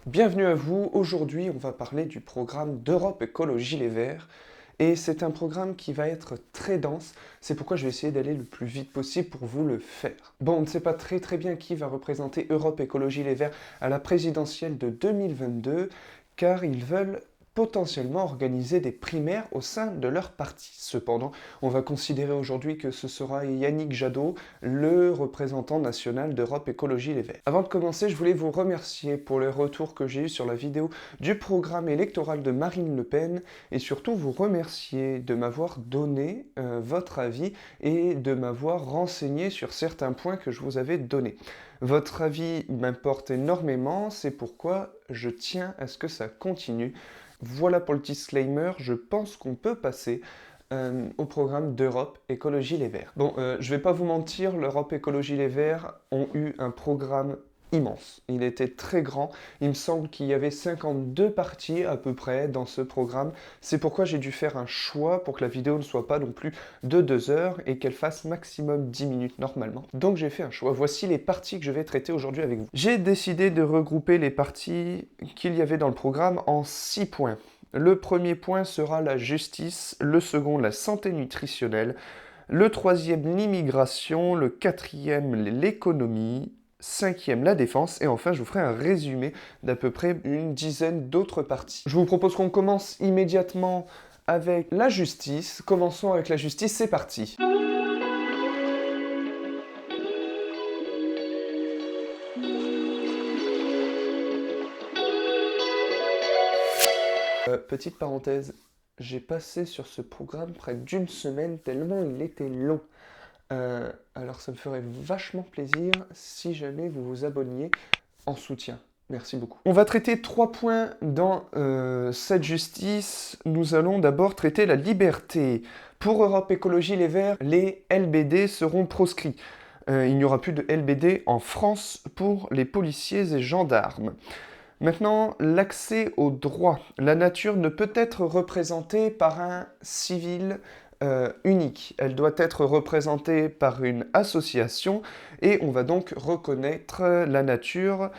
Bienvenue à vous. Aujourd'hui, on va parler du programme d'Europe Écologie Les Verts. Et c'est un programme qui va être très dense. C'est pourquoi je vais essayer d'aller le plus vite possible pour vous le faire. Bon, on ne sait pas très bien qui va représenter Europe Écologie Les Verts à la présidentielle de 2022, car ils veulent potentiellement organiser des primaires au sein de leur parti. Cependant, on va considérer aujourd'hui que ce sera Yannick Jadot, le représentant national d'Europe Écologie Les Verts. Avant de commencer, je voulais vous remercier pour les retours que j'ai eus sur la vidéo du programme électoral de Marine Le Pen et surtout vous remercier de m'avoir donné votre avis et de m'avoir renseigné sur certains points que je vous avais donnés. Votre avis m'importe énormément, c'est pourquoi je tiens à ce que ça continue. Voilà pour le disclaimer, je pense qu'on peut passer au programme d'Europe Écologie Les Verts. Bon, je vais pas vous mentir, l'Europe Écologie Les Verts ont eu un programme immense. Il était très grand. Il me semble qu'il y avait 52 parties à peu près dans ce programme. C'est pourquoi j'ai dû faire un choix pour que la vidéo ne soit pas non plus de 2 heures et qu'elle fasse maximum 10 minutes normalement. Donc j'ai fait un choix. Voici les parties que je vais traiter aujourd'hui avec vous. J'ai décidé de regrouper les parties qu'il y avait dans le programme en 6 points. Le premier point sera la justice, le second la santé nutritionnelle, le troisième l'immigration, le quatrième l'économie, cinquième la défense, et enfin je vous ferai un résumé d'à peu près une dizaine d'autres parties. Je vous propose qu'on commence immédiatement avec la justice. Commençons avec la justice, c'est parti. Petite parenthèse, j'ai passé sur ce programme près d'une semaine tellement il était long. Alors ça me ferait vachement plaisir si jamais vous vous abonniez en soutien. Merci beaucoup. On va traiter 3 points dans cette justice. Nous allons d'abord traiter la liberté. Pour Europe Écologie Les Verts, les LBD seront proscrits. Il n'y aura plus de LBD en France pour les policiers et gendarmes. Maintenant, l'accès aux droits. La nature ne peut être représentée par un civil unique. Elle doit être représentée par une association et on va donc reconnaître la nature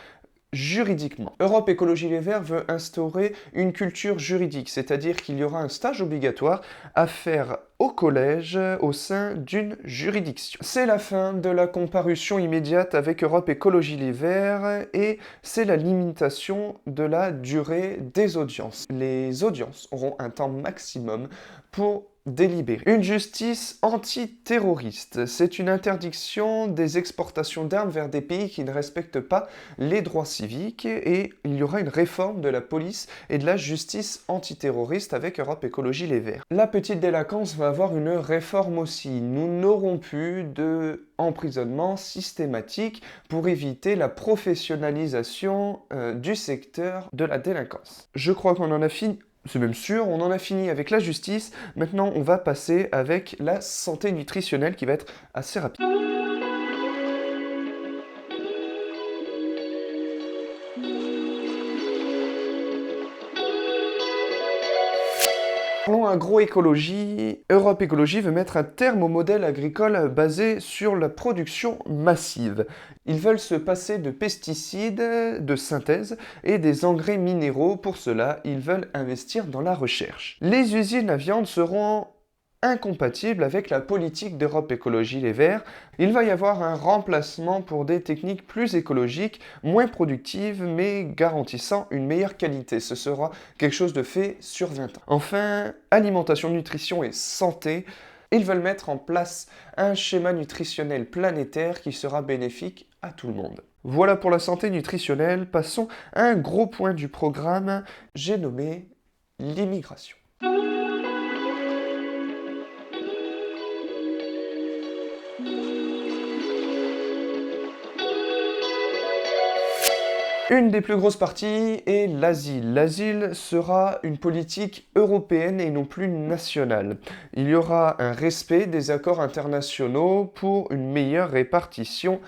juridiquement. Europe Écologie Les Verts veut instaurer une culture juridique, c'est-à-dire qu'il y aura un stage obligatoire à faire au collège au sein d'une juridiction. C'est la fin de la comparution immédiate avec Europe Écologie Les Verts et c'est la limitation de la durée des audiences. Les audiences auront un temps maximum pour délibérer. Une justice antiterroriste, c'est une interdiction des exportations d'armes vers des pays qui ne respectent pas les droits civiques et il y aura une réforme de la police et de la justice antiterroriste avec Europe Écologie Les Verts. La petite délinquance va avoir une réforme aussi. Nous n'aurons plus de emprisonnement systématique pour éviter la professionnalisation du secteur de la délinquance. Je crois qu'on en a fini. C'est même sûr, on en a fini avec la justice. Maintenant, on va passer avec la santé nutritionnelle qui va être assez rapide. Parlons agroécologie. Europe Écologie veut mettre un terme au modèle agricole basé sur la production massive. Ils veulent se passer de pesticides de synthèse et des engrais minéraux. Pour cela, ils veulent investir dans la recherche. Les usines à viande seront incompatibles avec la politique d'Europe Écologie Les Verts. Il va y avoir un remplacement pour des techniques plus écologiques, moins productives, mais garantissant une meilleure qualité. Ce sera quelque chose de fait sur 20 ans. Enfin, alimentation, nutrition et santé. Ils veulent mettre en place un schéma nutritionnel planétaire qui sera bénéfique à tout le monde. Voilà pour la santé nutritionnelle. Passons à un gros point du programme, j'ai nommé l'immigration. Une des plus grosses parties est l'asile. L'asile sera une politique européenne et non plus nationale. Il y aura un respect des accords internationaux pour une meilleure répartition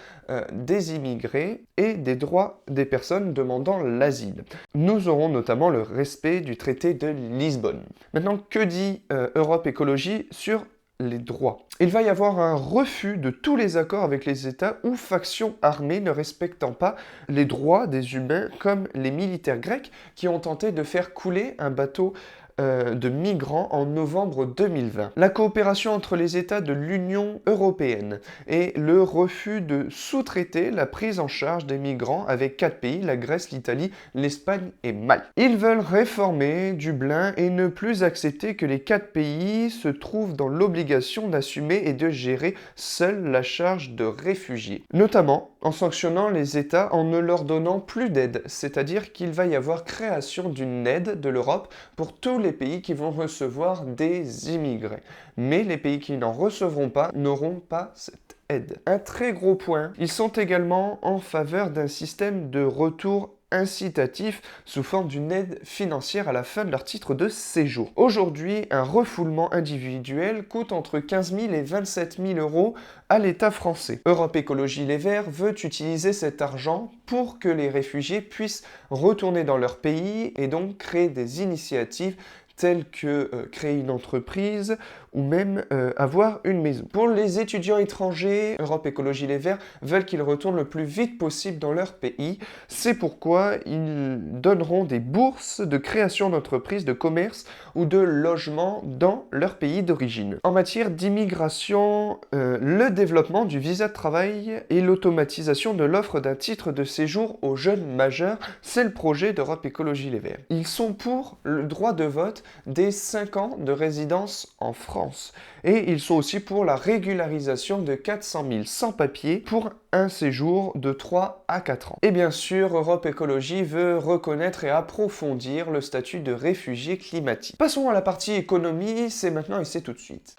des immigrés et des droits des personnes demandant l'asile. Nous aurons notamment le respect du traité de Lisbonne. Maintenant, que dit Europe Écologie sur les droits. Il va y avoir un refus de tous les accords avec les États ou factions armées ne respectant pas les droits des humains, comme les militaires grecs qui ont tenté de faire couler un bateau de migrants en novembre 2020. La coopération entre les États de l'Union européenne et le refus de sous-traiter la prise en charge des migrants avec 4 pays, la Grèce, l'Italie, l'Espagne et Malte. Ils veulent réformer Dublin et ne plus accepter que les 4 pays se trouvent dans l'obligation d'assumer et de gérer seuls la charge de réfugiés, notamment en sanctionnant les États en ne leur donnant plus d'aide, c'est-à-dire qu'il va y avoir création d'une aide de l'Europe pour tous les pays qui vont recevoir des immigrés. Mais les pays qui n'en recevront pas n'auront pas cette aide. Un très gros point, ils sont également en faveur d'un système de retour incitatif sous forme d'une aide financière à la fin de leur titre de séjour. Aujourd'hui, un refoulement individuel coûte entre 15 000 et 27 000 euros à l'État français. Europe Écologie Les Verts veut utiliser cet argent pour que les réfugiés puissent retourner dans leur pays et donc créer des initiatives telles que créer une entreprise ou même avoir une maison. Pour les étudiants étrangers, Europe Écologie Les Verts veulent qu'ils retournent le plus vite possible dans leur pays. C'est pourquoi ils donneront des bourses de création d'entreprises, de commerce ou de logement dans leur pays d'origine. En matière d'immigration, le développement du visa de travail et l'automatisation de l'offre d'un titre de séjour aux jeunes majeurs, c'est le projet d'Europe Écologie Les Verts. Ils sont pour le droit de vote dès 5 ans de résidence en France. Et ils sont aussi pour la régularisation de 400 000 sans-papiers pour un séjour de 3 à 4 ans. Et bien sûr, Europe Écologie veut reconnaître et approfondir le statut de réfugié climatique. Passons à la partie économie, c'est maintenant et c'est tout de suite.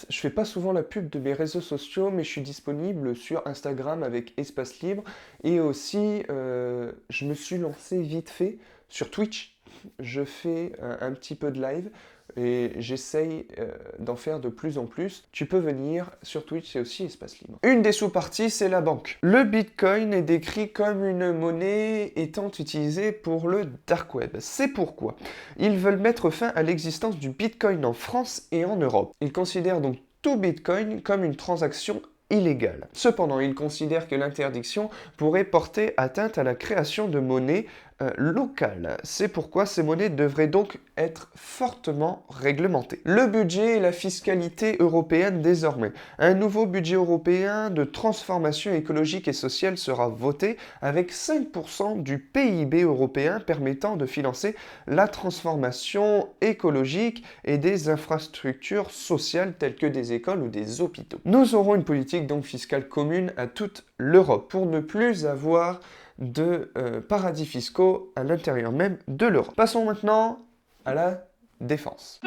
Je fais pas souvent la pub de mes réseaux sociaux, mais je suis disponible sur Instagram avec Espace Libre. Et aussi, je me suis lancé vite fait sur Twitch. Je fais un petit peu de live et j'essaye d'en faire de plus en plus. Tu peux venir sur Twitch, c'est aussi Espace Libre. Une des sous-parties, c'est la banque. Le Bitcoin est décrit comme une monnaie étant utilisée pour le dark web. C'est pourquoi ils veulent mettre fin à l'existence du Bitcoin en France et en Europe. Ils considèrent donc tout Bitcoin comme une transaction illégale. Cependant, ils considèrent que l'interdiction pourrait porter atteinte à la création de monnaies locales. C'est pourquoi ces monnaies devraient donc être fortement réglementées. Le budget et la fiscalité européenne désormais. Un nouveau budget européen de transformation écologique et sociale sera voté avec 5% du PIB européen permettant de financer la transformation écologique et des infrastructures sociales telles que des écoles ou des hôpitaux. Nous aurons une politique donc fiscale commune à toute l'Europe pour ne plus avoir de paradis fiscaux à l'intérieur même de l'Europe. Passons maintenant à la défense.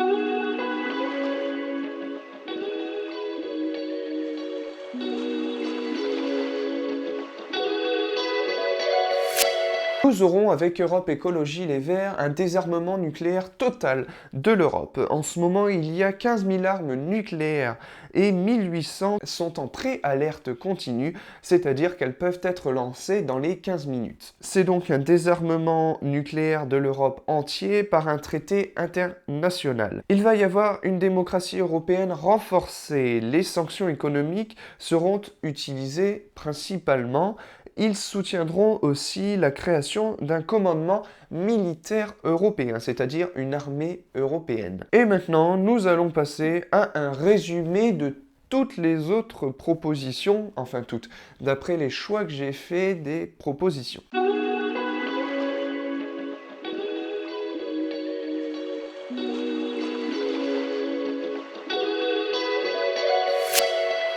Nous aurons avec Europe Écologie Les Verts un désarmement nucléaire total de l'Europe. En ce moment, il y a 15 000 armes nucléaires et 1800 sont en pré-alerte continue, c'est-à-dire qu'elles peuvent être lancées dans les 15 minutes. C'est donc un désarmement nucléaire de l'Europe entier par un traité international. Il va y avoir une démocratie européenne renforcée. Les sanctions économiques seront utilisées principalement. Ils soutiendront aussi la création d'un commandement militaire européen, c'est-à-dire une armée européenne. Et maintenant, nous allons passer à un résumé de toutes les autres propositions, enfin toutes, d'après les choix que j'ai faits des propositions.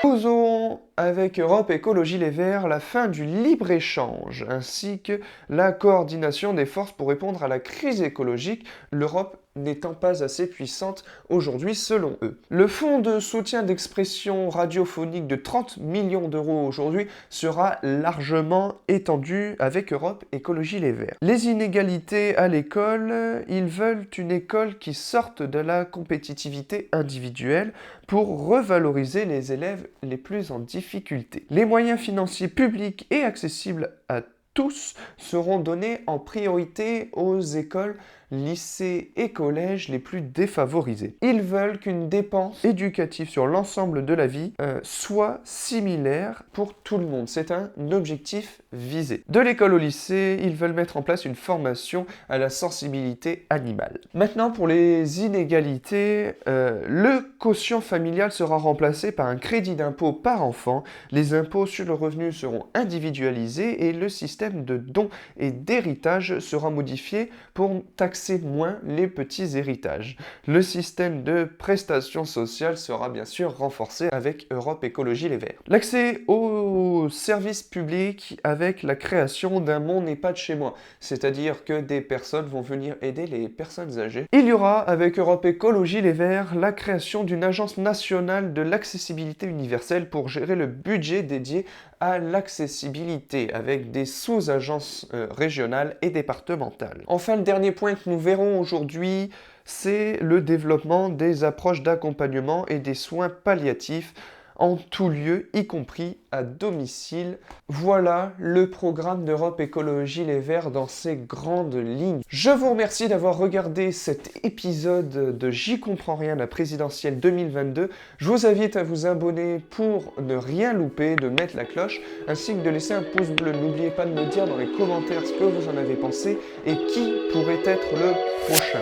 Nous aurons avec Europe Écologie Les Verts la fin du libre-échange ainsi que la coordination des forces pour répondre à la crise écologique, l'Europe n'étant pas assez puissante aujourd'hui selon eux. Le fonds de soutien d'expression radiophonique de 30 millions d'euros aujourd'hui sera largement étendu avec Europe Écologie Les Verts. Les inégalités à l'école, ils veulent une école qui sorte de la compétitivité individuelle pour revaloriser les élèves les plus en difficulté. Les moyens financiers publics et accessibles à tous seront donnés en priorité aux écoles, lycées et collèges les plus défavorisés. Ils veulent qu'une dépense éducative sur l'ensemble de la vie soit similaire pour tout le monde. C'est un objectif visé. De l'école au lycée, ils veulent mettre en place une formation à la sensibilité animale. Maintenant, pour les inégalités, le quotient familial sera remplacé par un crédit d'impôt par enfant. Les impôts sur le revenu seront individualisés et le système de dons et d'héritage sera modifié pour taxer moins les petits héritages. Le système de prestations sociales sera bien sûr renforcé avec Europe Écologie Les Verts. L'accès aux services publics avec la création d'un Mon EHPAD chez moi, c'est-à-dire que des personnes vont venir aider les personnes âgées. Il y aura avec Europe Écologie Les Verts la création d'une agence nationale de l'accessibilité universelle pour gérer le budget dédié à l'accessibilité avec des sous-agences régionales et départementales. Enfin, le dernier point que nous verrons aujourd'hui, c'est le développement des approches d'accompagnement et des soins palliatifs en tout lieu, y compris à domicile. Voilà le programme d'Europe Écologie Les Verts dans ses grandes lignes. Je vous remercie d'avoir regardé cet épisode de J'y comprends rien, la présidentielle 2022. Je vous invite à vous abonner pour ne rien louper, de mettre la cloche, ainsi que de laisser un pouce bleu. N'oubliez pas de me dire dans les commentaires ce que vous en avez pensé et qui pourrait être le prochain.